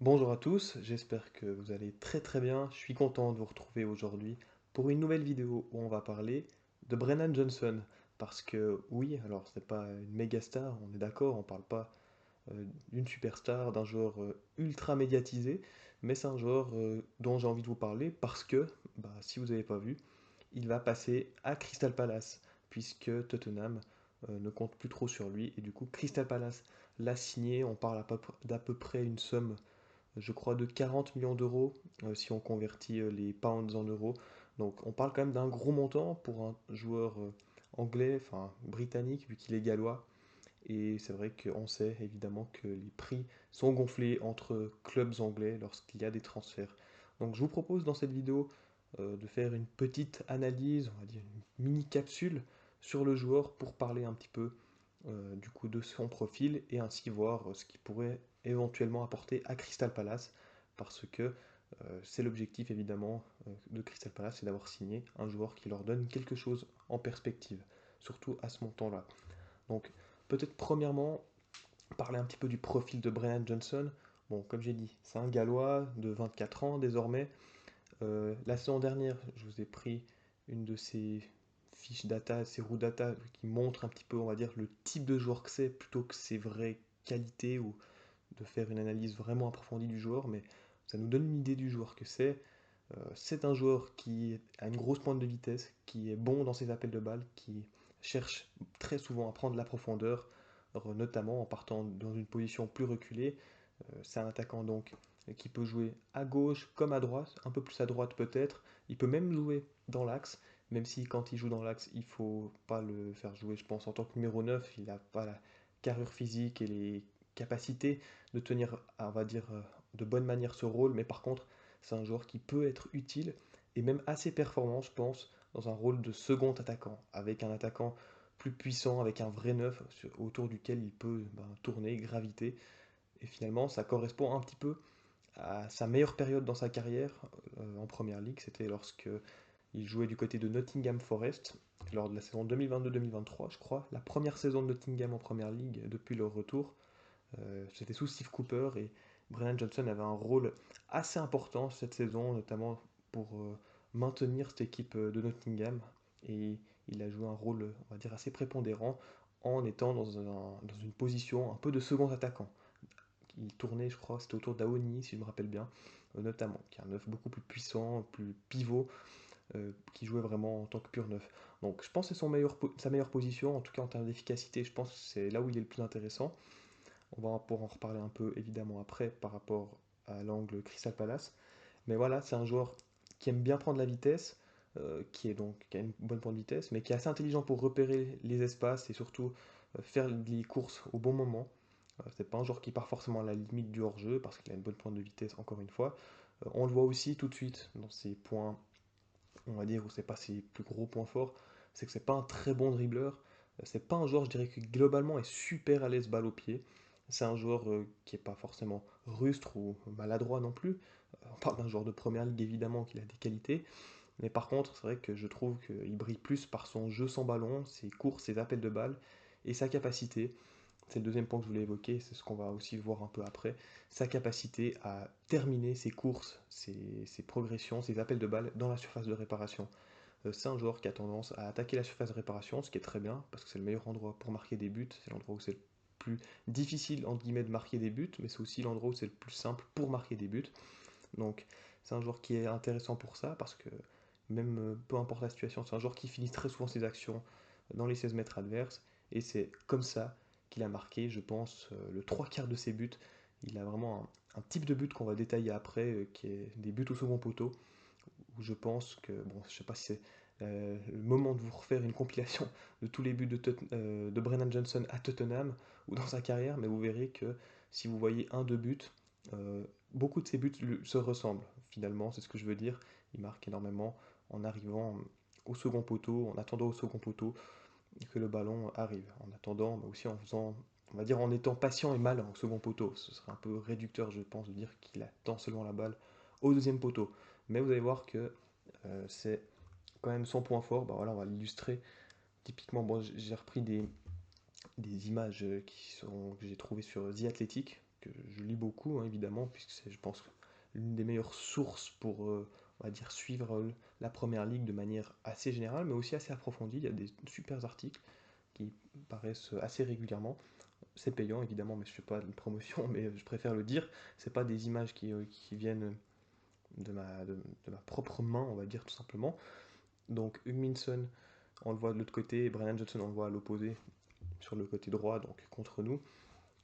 Bonjour à tous, j'espère que vous allez très bien. Je suis content de vous retrouver aujourd'hui pour une nouvelle vidéo où on va parler de Brennan Johnson. Parce que oui, alors c'est pas une méga star, on est d'accord, on parle pas d'une superstar, d'un joueur ultra médiatisé, mais c'est un joueur dont j'ai envie de vous parler parce que, si vous n'avez pas vu, il va passer à Crystal Palace, puisque Tottenham ne compte plus trop sur lui, et du coup Crystal Palace l'a signé, on parle d'à peu près une somme je crois, de 40 millions d'euros si on convertit les pounds en euros. Donc on parle quand même d'un gros montant pour un joueur anglais, enfin britannique, vu qu'il est gallois. Et c'est vrai qu'on sait évidemment que les prix sont gonflés entre clubs anglais lorsqu'il y a des transferts. Donc je vous propose dans cette vidéo de faire une petite analyse, on va dire une mini capsule sur le joueur pour parler un petit peu du coup de son profil et ainsi voir ce qu'il pourrait éventuellement apporter à Crystal Palace parce que c'est l'objectif évidemment de Crystal Palace, c'est d'avoir signé un joueur qui leur donne quelque chose en perspective, surtout à ce montant-là. Donc peut-être premièrement parler un petit peu du profil de Brennan Johnson. Bon, comme j'ai dit, c'est un Gallois de 24 ans désormais. La saison dernière, je vous ai pris une de ces fiches data, ces roues data qui montrent un petit peu, on va dire, le type de joueur que c'est, plutôt que ses vraies qualités ou de faire une analyse vraiment approfondie du joueur, mais ça nous donne une idée du joueur que c'est. C'est un joueur qui a une grosse pointe de vitesse, qui est bon dans ses appels de balle, qui cherche très souvent à prendre la profondeur, notamment en partant dans une position plus reculée. C'est un attaquant donc qui peut jouer à gauche comme à droite, un peu plus à droite peut-être. Il peut même jouer dans l'axe, même si quand il joue dans l'axe, il ne faut pas le faire jouer, je pense, en tant que numéro 9. Il n'a pas la carrure physique et les capacités de tenir, on va dire, de bonne manière ce rôle. Mais par contre, c'est un joueur qui peut être utile et même assez performant, je pense, dans un rôle de second attaquant, avec un attaquant plus puissant, avec un vrai neuf autour duquel il peut tourner, graviter. Et finalement, ça correspond un petit peu à sa meilleure période dans sa carrière en première ligue. C'était lorsque il jouait du côté de Nottingham Forest lors de la saison 2022-2023, je crois. La première saison de Nottingham en première ligue depuis leur retour. C'était sous Steve Cooper et Brennan Johnson avait un rôle assez important cette saison, notamment pour maintenir cette équipe de Nottingham. Et il a joué un rôle, on va dire, assez prépondérant en étant dans une position un peu de second attaquant. Il tournait, je crois, c'était autour d'Aoni, si je me rappelle bien, notamment, qui est un neuf beaucoup plus puissant, plus pivot, qui jouait vraiment en tant que pur neuf. Donc je pense que c'est sa meilleure position, en tout cas en termes d'efficacité, je pense que c'est là où il est le plus intéressant. On va pouvoir en reparler un peu évidemment après par rapport à l'angle Crystal Palace. Mais voilà, c'est un joueur qui aime bien prendre la vitesse, qui a une bonne pointe de vitesse, mais qui est assez intelligent pour repérer les espaces et surtout faire les courses au bon moment. C'est pas un joueur qui part forcément à la limite du hors-jeu parce qu'il a une bonne pointe de vitesse, encore une fois. On le voit aussi tout de suite dans ses points, on va dire, où c'est pas ses plus gros points forts, c'est que c'est pas un très bon dribbleur. C'est pas un joueur, je dirais, qui globalement est super à l'aise balle au pied. C'est un joueur qui est pas forcément rustre ou maladroit non plus. On parle d'un joueur de première ligue évidemment qui a des qualités, mais par contre, c'est vrai que je trouve qu'il brille plus par son jeu sans ballon, ses courses, ses appels de balle et sa capacité, c'est le deuxième point que je voulais évoquer, c'est ce qu'on va aussi voir un peu après, sa capacité à terminer ses courses, ses progressions, ses appels de balle dans la surface de réparation. C'est un joueur qui a tendance à attaquer la surface de réparation, ce qui est très bien, parce que c'est le meilleur endroit pour marquer des buts, c'est l'endroit où c'est le plus difficile, entre guillemets, de marquer des buts, mais c'est aussi l'endroit où c'est le plus simple pour marquer des buts. Donc c'est un joueur qui est intéressant pour ça, parce que même peu importe la situation, c'est un joueur qui finit très souvent ses actions dans les 16 mètres adverses, et c'est comme ça qu'il a marqué, je pense, le trois quarts de ses buts. Il a vraiment un type de but qu'on va détailler après, qui est des buts au second poteau, où je pense que, bon, je sais pas si c'est le moment de vous refaire une compilation de tous les buts de Brennan Johnson à Tottenham ou dans sa carrière, mais vous verrez que si vous voyez un, deux buts, euh, beaucoup de ces buts se ressemblent. Finalement, c'est ce que je veux dire. Il marque énormément en arrivant au second poteau, en attendant au second poteau que le ballon arrive. En attendant, mais aussi en faisant, on va dire en étant patient et malin au second poteau. Ce serait un peu réducteur, je pense, de dire qu'il attend seulement la balle au deuxième poteau. Mais vous allez voir que c'est quand même son point fort. Bah voilà, on va l'illustrer. Typiquement, bon, j'ai repris des images que j'ai trouvées sur The Athletic, que je lis beaucoup, hein, évidemment, puisque c'est, je pense, l'une des meilleures sources pour, on va dire, suivre la première ligue de manière assez générale, mais aussi assez approfondie. Il y a des super articles qui paraissent assez régulièrement. C'est payant, évidemment, mais je ne fais pas de promotion, mais je préfère le dire. C'est pas des images qui viennent de ma propre main, on va dire, tout simplement. Donc, Hugminson, on le voit de l'autre côté, et Brennan Johnson, on le voit à l'opposé, sur le côté droit, donc contre nous.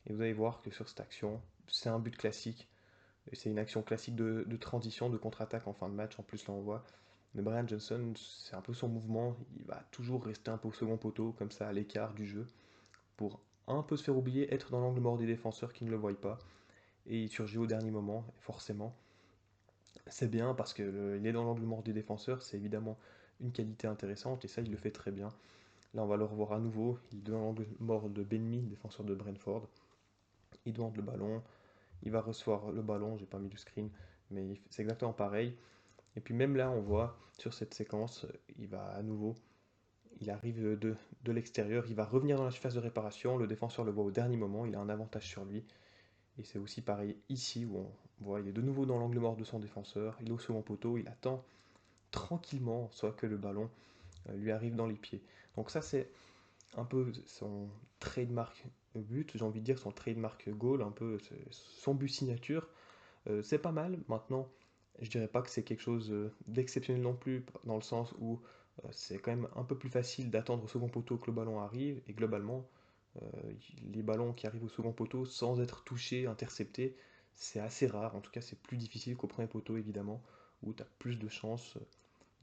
Et vous allez voir que sur cette action, c'est un but classique. Et c'est une action classique de transition, de contre-attaque en fin de match. En plus, là, on voit. Mais Brian Johnson, c'est un peu son mouvement. Il va toujours rester un peu au second poteau, comme ça, à l'écart du jeu, pour un peu se faire oublier, être dans l'angle mort des défenseurs qui ne le voient pas. Et il surgit au dernier moment, forcément. C'est bien parce qu'il est dans l'angle mort des défenseurs. C'est évidemment une qualité intéressante. Et ça, il le fait très bien. Là, on va le revoir à nouveau. Il est dans l'angle mort de Benmi, défenseur de Brentford. Il demande le ballon. Il va recevoir le ballon. J'ai pas mis de screen, mais c'est exactement pareil. Et puis même là, on voit sur cette séquence, il va à nouveau, il arrive de l'extérieur, il va revenir dans la surface de réparation, le défenseur le voit au dernier moment, il a un avantage sur lui. Et c'est aussi pareil ici où on voit, il est de nouveau dans l'angle mort de son défenseur, il est au second poteau, il attend tranquillement, soit que le ballon lui arrive dans les pieds. Donc ça c'est un peu son trademark but, j'ai envie de dire son trademark goal, un peu son but signature. C'est pas mal. Maintenant, je dirais pas que c'est quelque chose d'exceptionnel non plus, dans le sens où c'est quand même un peu plus facile d'attendre au second poteau que le ballon arrive, et globalement, euh, les ballons qui arrivent au second poteau sans être touchés, interceptés, c'est assez rare. En tout cas, c'est plus difficile qu'au premier poteau, évidemment, où tu as plus de chances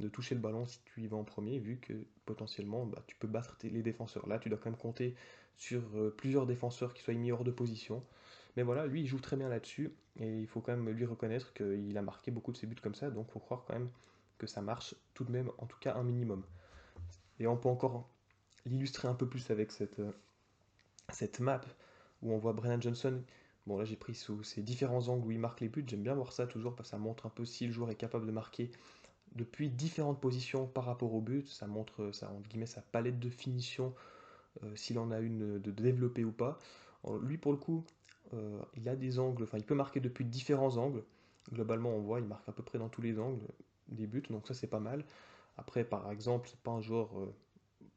de toucher le ballon si tu y vas en premier, vu que potentiellement bah, tu peux battre les défenseurs. Là, tu dois quand même compter sur plusieurs défenseurs qui soient mis hors de position. Mais voilà, lui, il joue très bien là-dessus, et il faut quand même lui reconnaître qu'il a marqué beaucoup de ses buts comme ça, donc il faut croire quand même que ça marche tout de même, en tout cas un minimum. Et on peut encore l'illustrer un peu plus avec cette map où on voit Brennan Johnson. Bon, là j'ai pris sous ces différents angles où il marque les buts, j'aime bien voir ça toujours parce que ça montre un peu si le joueur est capable de marquer depuis différentes positions par rapport au but, ça montre entre guillemets, sa palette de finition, s'il en a une de développer ou pas. Lui, pour le coup, il a des angles, enfin, il peut marquer depuis différents angles. Globalement, on voit, il marque à peu près dans tous les angles des buts, donc ça, c'est pas mal. Après, par exemple, c'est pas un joueur,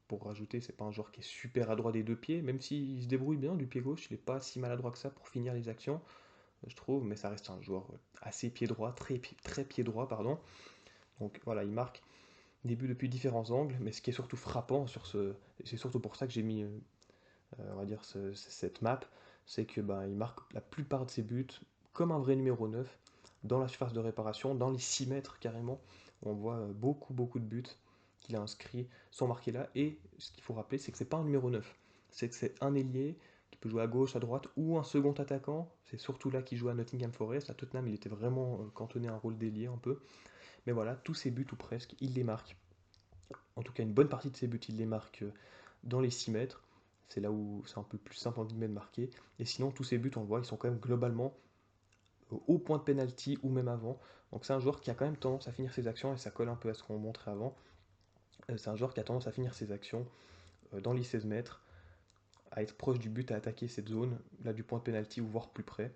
pour rajouter, c'est pas un joueur qui est super adroit des deux pieds, même s'il se débrouille bien du pied gauche, il est pas si maladroit que ça pour finir les actions, je trouve, mais ça reste un joueur assez pied droit, très pied droit, pardon. Donc voilà, il marque des buts depuis différents angles, mais ce qui est surtout frappant c'est surtout pour ça que j'ai mis on va dire, cette map, c'est que bah, il marque la plupart de ses buts comme un vrai numéro 9 dans la surface de réparation, dans les 6 mètres carrément. On voit beaucoup de buts qu'il a inscrits sont marqués là. Et ce qu'il faut rappeler, c'est que c'est pas un numéro 9, c'est que c'est un ailier qui peut jouer à gauche, à droite ou un second attaquant. C'est surtout là qu'il joue à Nottingham Forest. À Tottenham, il était vraiment cantonné à un rôle d'ailier un peu. Mais voilà, tous ses buts ou presque, il les marque. En tout cas, une bonne partie de ses buts, il les marque dans les 6 mètres. C'est là où c'est un peu plus simple en guillemets de marquer. Et sinon, tous ses buts, on le voit, ils sont quand même globalement au point de penalty ou même avant. Donc c'est un joueur qui a quand même tendance à finir ses actions, et ça colle un peu à ce qu'on montrait avant. C'est un joueur qui a tendance à finir ses actions dans les 16 mètres, à être proche du but, à attaquer cette zone, là du point de penalty ou voire plus près.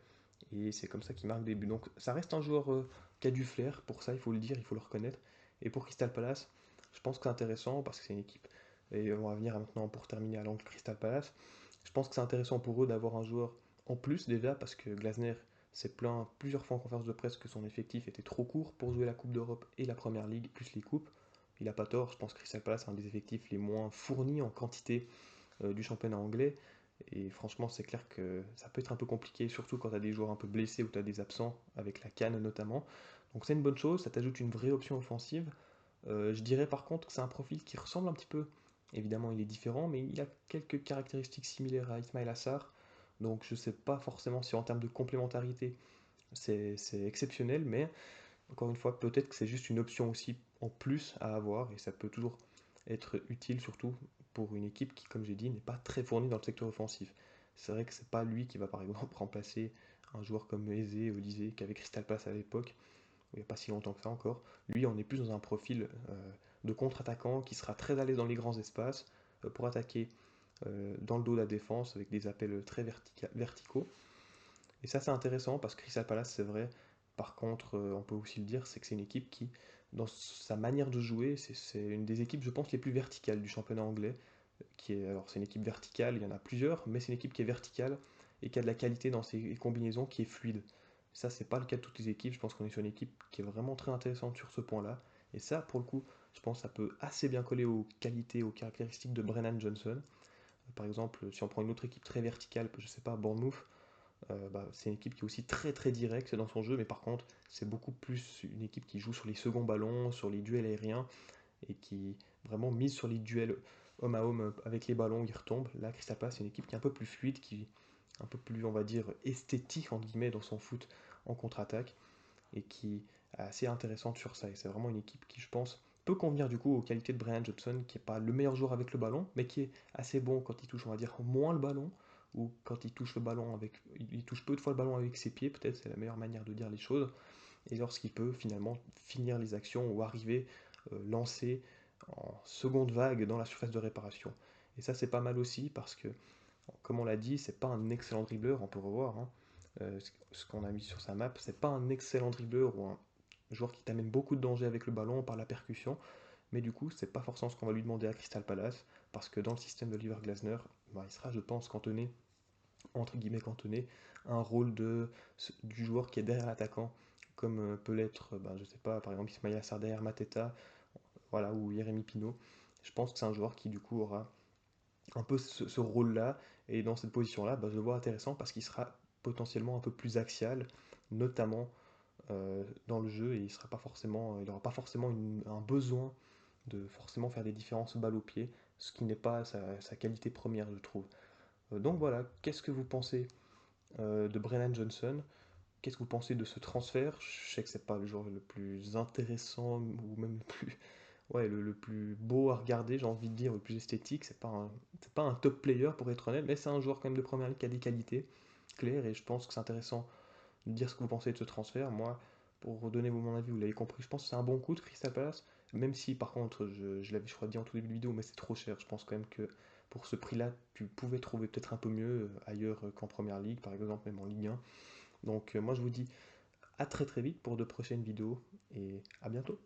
Et c'est comme ça qu'il marque des buts. Donc ça reste un joueur qui a du flair, pour ça il faut le dire, il faut le reconnaître. Et pour Crystal Palace, je pense que c'est intéressant parce que c'est une équipe, et on va venir maintenant pour terminer à l'angle Crystal Palace, je pense que c'est intéressant pour eux d'avoir un joueur en plus déjà, parce que Glasner s'est plaint plusieurs fois en conférence de presse que son effectif était trop court pour jouer la Coupe d'Europe et la Première Ligue, plus les coupes. Il a pas tort, je pense que Crystal Palace est un des effectifs les moins fournis en quantité du championnat anglais. Et franchement, c'est clair que ça peut être un peu compliqué, surtout quand tu as des joueurs un peu blessés ou tu as des absents, avec la canne notamment. Donc c'est une bonne chose, ça t'ajoute une vraie option offensive. Je dirais par contre que c'est un profil qui ressemble un petit peu. Évidemment, il est différent, mais il a quelques caractéristiques similaires à Ismail Assar. Donc je ne sais pas forcément si en termes de complémentarité c'est exceptionnel, mais encore une fois, peut-être que c'est juste une option aussi en plus à avoir, et ça peut toujours être utile, surtout pour une équipe qui, comme j'ai dit, n'est pas très fournie dans le secteur offensif. C'est vrai que c'est pas lui qui va par exemple remplacer un joueur comme Eze, Olysée, qui avait Crystal Palace à l'époque, il n'y a pas si longtemps que ça encore. Lui, on est plus dans un profil de contre-attaquant qui sera très à l'aise dans les grands espaces pour attaquer dans le dos de la défense avec des appels très verticaux. Et ça, c'est intéressant parce que Crystal Palace, c'est vrai. Par contre, on peut aussi le dire, c'est que c'est une équipe qui, dans sa manière de jouer, c'est une des équipes, je pense, les plus verticales du championnat anglais. Alors, c'est une équipe verticale, il y en a plusieurs, mais c'est une équipe qui est verticale et qui a de la qualité dans ses combinaisons, qui est fluide. Ça, c'est pas le cas de toutes les équipes. Je pense qu'on est sur une équipe qui est vraiment très intéressante sur ce point-là. Et ça, pour le coup, je pense que ça peut assez bien coller aux qualités, aux caractéristiques de Brennan Johnson. Par exemple, si on prend une autre équipe très verticale, je sais pas, Bournemouth, c'est une équipe qui est aussi très très directe dans son jeu, mais par contre, c'est beaucoup plus une équipe qui joue sur les seconds ballons, sur les duels aériens, et qui vraiment mise sur les duels homme à homme avec les ballons, ils retombent. Là, Crystal Palace, c'est une équipe qui est un peu plus fluide, qui est un peu plus, on va dire, esthétique, entre guillemets, dans son foot en contre-attaque, et qui est assez intéressante sur ça. Et c'est vraiment une équipe qui, je pense, peut convenir du coup aux qualités de Brian Johnson, qui n'est pas le meilleur joueur avec le ballon, mais qui est assez bon quand il touche, on va dire, moins le ballon, ou quand il touche le ballon avec. Il touche peu de fois le ballon avec ses pieds, peut-être, c'est la meilleure manière de dire les choses, et lorsqu'il peut finalement finir les actions ou arriver, lancer en seconde vague dans la surface de réparation. Et ça, c'est pas mal aussi parce que, comme on l'a dit, c'est pas un excellent dribbleur, on peut revoir hein, ce qu'on a mis sur sa map, c'est pas un excellent dribbleur ou un joueur qui t'amène beaucoup de danger avec le ballon par la percussion, mais du coup, c'est pas forcément ce qu'on va lui demander à Crystal Palace, parce que dans le système d'Oliver Glasner, bah, il sera, je pense, cantonné, entre guillemets cantonné, un rôle du joueur qui est derrière l'attaquant, comme peut l'être, bah, je sais pas, par exemple Ismaïla Sarr derrière Mateta, voilà, ou Jérémy Pinault. Je pense que c'est un joueur qui du coup aura un peu ce rôle-là, et dans cette position-là, bah, je le vois intéressant parce qu'il sera potentiellement un peu plus axial, notamment dans le jeu, et il n'aura pas forcément un besoin de forcément faire des différences balle au pied, ce qui n'est pas sa qualité première, je trouve. Donc voilà, qu'est-ce que vous pensez de Brennan Johnson? Qu'est-ce que vous pensez de ce transfert? Je sais que c'est pas le joueur le plus intéressant ou même le plus, ouais, le plus beau à regarder, j'ai envie de dire, le plus esthétique. C'est pas un top player pour être honnête, mais c'est un joueur quand même de première ligue qui a des qualités claires et je pense que c'est intéressant de dire ce que vous pensez de ce transfert. Moi, pour redonner mon avis, vous l'avez compris, je pense que c'est un bon coup de Crystal Palace, même si par contre, je l'avais je crois dit en tout début de vidéo, mais c'est trop cher. Je pense quand même que pour ce prix-là, tu pouvais trouver peut-être un peu mieux ailleurs qu'en première ligue, par exemple, même en Ligue 1. Donc moi je vous dis à très très vite pour de prochaines vidéos et à bientôt.